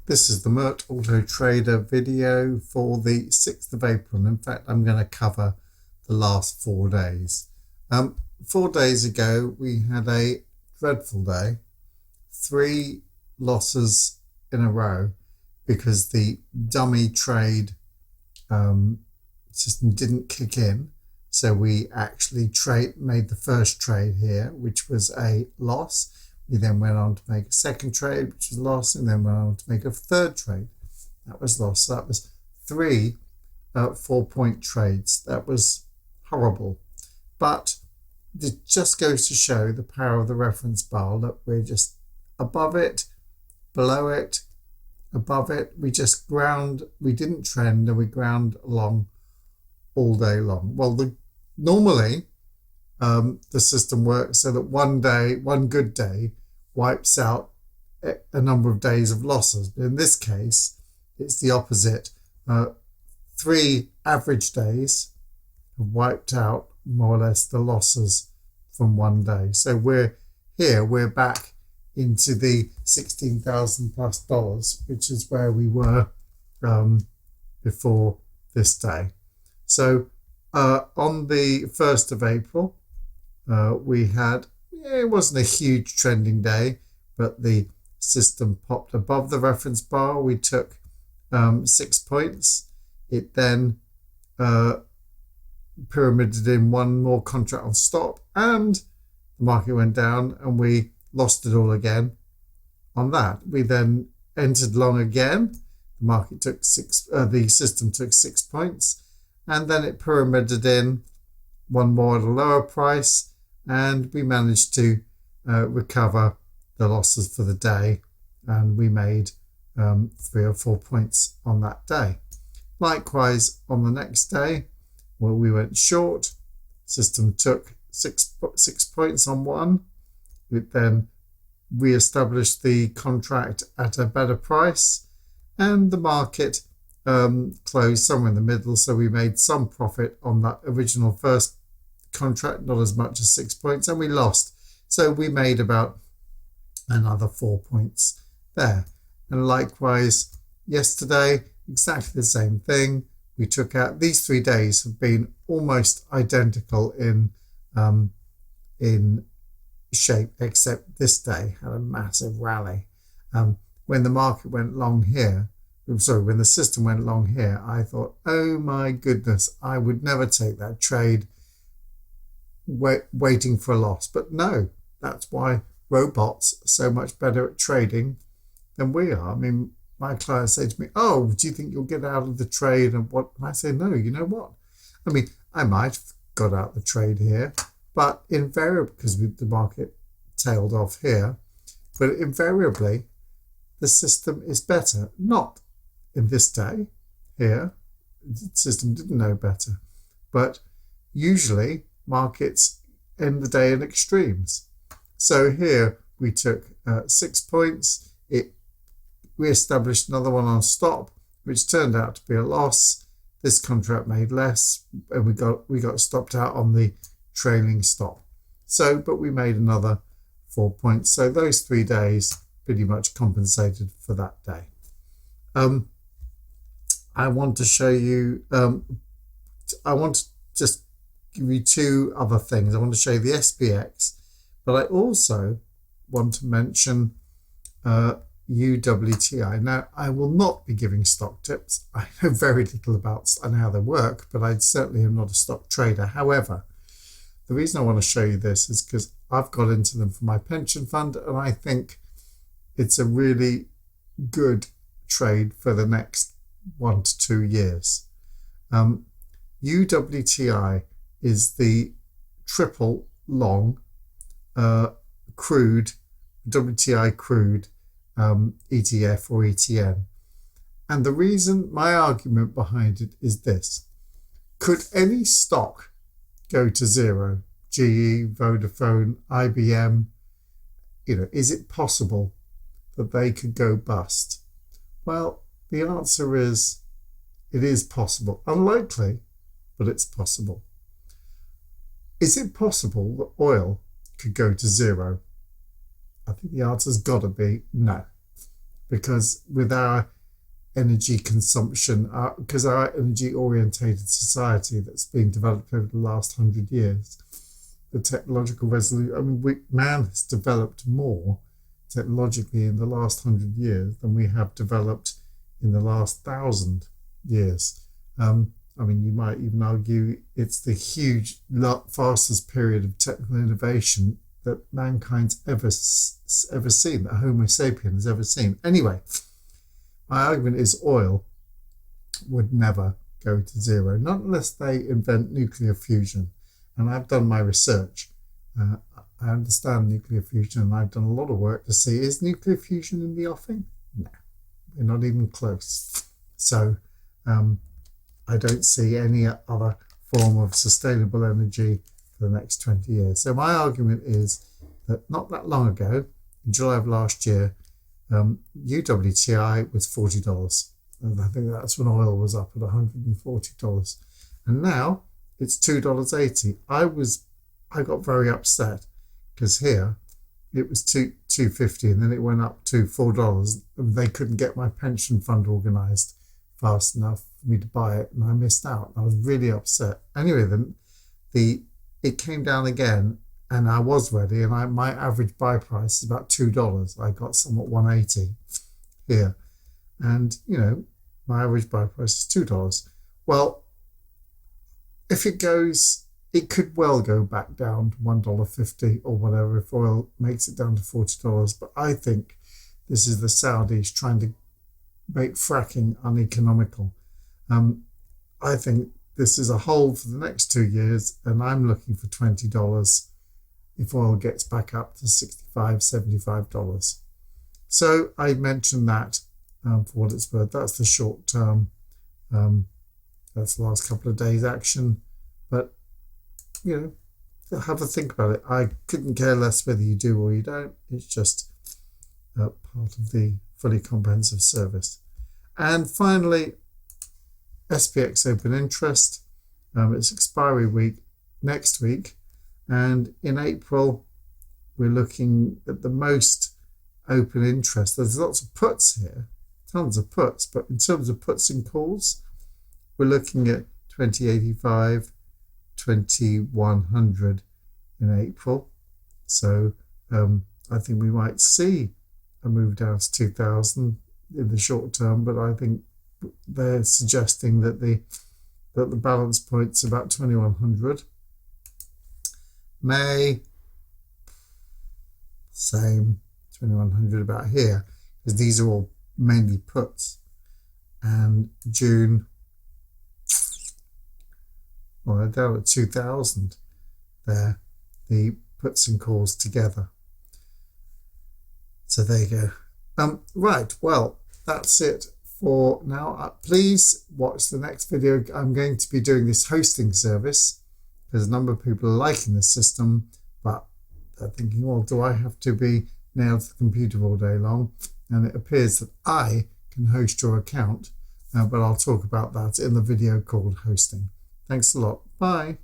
This is the Mert Auto Trader video for the 6th of April. And in fact, I'm going to cover the last 4 days. 4 days ago, we had a dreadful day. 3 losses in a row because the dummy trade system didn't kick in. So we actually made the first trade here, which was a loss. We then went on to make a second trade, which was a loss, and then went on to make a third trade. That was loss. So that was 3 4-point trades. That was horrible. But it just goes to show the power of the reference bar. Look, we're just above it, below it, above it. We just ground. We didn't trend, and we ground along all day long. Well, normally the system works so that one good day wipes out a number of days of losses. But in this case, it's the opposite. 3 average days have wiped out more or less the losses from one day. So we're back into the $16,000 plus dollars, which is where we were before this day. So on the 1st of April, we had, it wasn't a huge trending day, but the system popped above the reference bar. We took 6 points. It then pyramided in one more contract on stop, and the market went down, and we lost it all again on that. We then entered long again. The market took the system took 6 points, and then it pyramided in one more at a lower price, and we managed to recover the losses for the day, and we made 3 or 4 points on that day. Likewise, on the next day, well, we went short. System took 6 points on one. It then re-established the contract at a better price, and the market closed somewhere in the middle, so we made some profit on that original first contract, not as much as 6 points, and we lost. So we made about another 4 points there. And likewise, yesterday, exactly the same thing. We took out, these 3 days have been almost identical in shape, except this day had a massive rally. When the market went long here, when the system went long here, I thought, oh my goodness, I would never take that trade waiting for a loss. But no, that's why robots are so much better at trading than we are. I mean, my clients say to me, oh, do you think you'll get out of the trade? And I say, no, you know what? I mean, I might have got out the trade here, but invariably, because the market tailed off here, but invariably the system is better. Not in this day here, the system didn't know better, but usually markets end the day in extremes. So here we took 6 points. It re-established another one on stop, which turned out to be a loss. This contract made less, and we got stopped out on the trailing stop. So, but we made another 4 points. So those 3 days pretty much compensated for that day. I want to show you, I want to just give you 2 other things. I want to show you the SPX, but I also want to mention UWTI. Now, I will not be giving stock tips. I know very little about and how they work, but I certainly am not a stock trader. However, the reason I want to show you this is because I've got into them for my pension fund, and I think it's a really good trade for the next 1 to 2 years. UWTI is the triple long crude, WTI crude ETF or ETN. And the reason, my argument behind it is this: could any stock go to zero? GE, Vodafone, IBM, is it possible that they could go bust? Well, the answer is it is possible. Unlikely, but it's possible. Is it possible that oil could go to zero? I think the answer's got to be no, because with our energy consumption, because our energy orientated society that's been developed over the last 100 years, the technological resolution, I mean, man has developed more technologically in the last 100 years than we have developed in the last 1,000 years. I mean, you might even argue it's the huge, fastest period of technical innovation that mankind's ever seen, that Homo sapiens has ever seen. Anyway, my argument is oil would never go to zero, not unless they invent nuclear fusion. And I've done my research. I understand nuclear fusion, and I've done a lot of work to see, is nuclear fusion in the offing? No, we're not even close. So I don't see any other form of sustainable energy for the next 20 years. So my argument is that not that long ago, in July of last year, UWTI was $40. And I think that's when oil was up at $140. And now it's $2.80. I got very upset because here it was $2.50 and then it went up to $4 and they couldn't get my pension fund organised fast enough for me to buy it, and I missed out. I was really upset. Anyway, then it came down again, and I was ready, and my average buy price is about $2. I got some at $1.80 here, and my average buy price is $2. Well, if it goes, it could well go back down to $1.50 or whatever if oil makes it down to $40. But I think this is the Saudis trying to make fracking uneconomical. I think this is a hold for the next 2 years, and I'm looking for $20 if oil gets back up to $65, $75. So I mentioned that for what it's worth. That's the short term. That's the last couple of days action. But, have a think about it. I couldn't care less whether you do or you don't. It's just part of the fully comprehensive service. And finally, SPX open interest. It's expiry week next week. And in April, we're looking at the most open interest. There's lots of puts here, tons of puts. But in terms of puts and calls, we're looking at 2085, 2100 in April. So I think we might see a move down to 2000 in the short term, but I think they're suggesting that the balance point's about 2100. May, same, 2100 about here, because these are all mainly puts. And June, well, they're down at 2000 there, the puts and calls together. So there you go. Right, well, that's it for now. Please watch the next video. I'm going to be doing this hosting service. There's a number of people are liking this system, but they're thinking, well, do I have to be nailed to the computer all day long? And it appears that I can host your account, but I'll talk about that in the video called Hosting. Thanks a lot. Bye.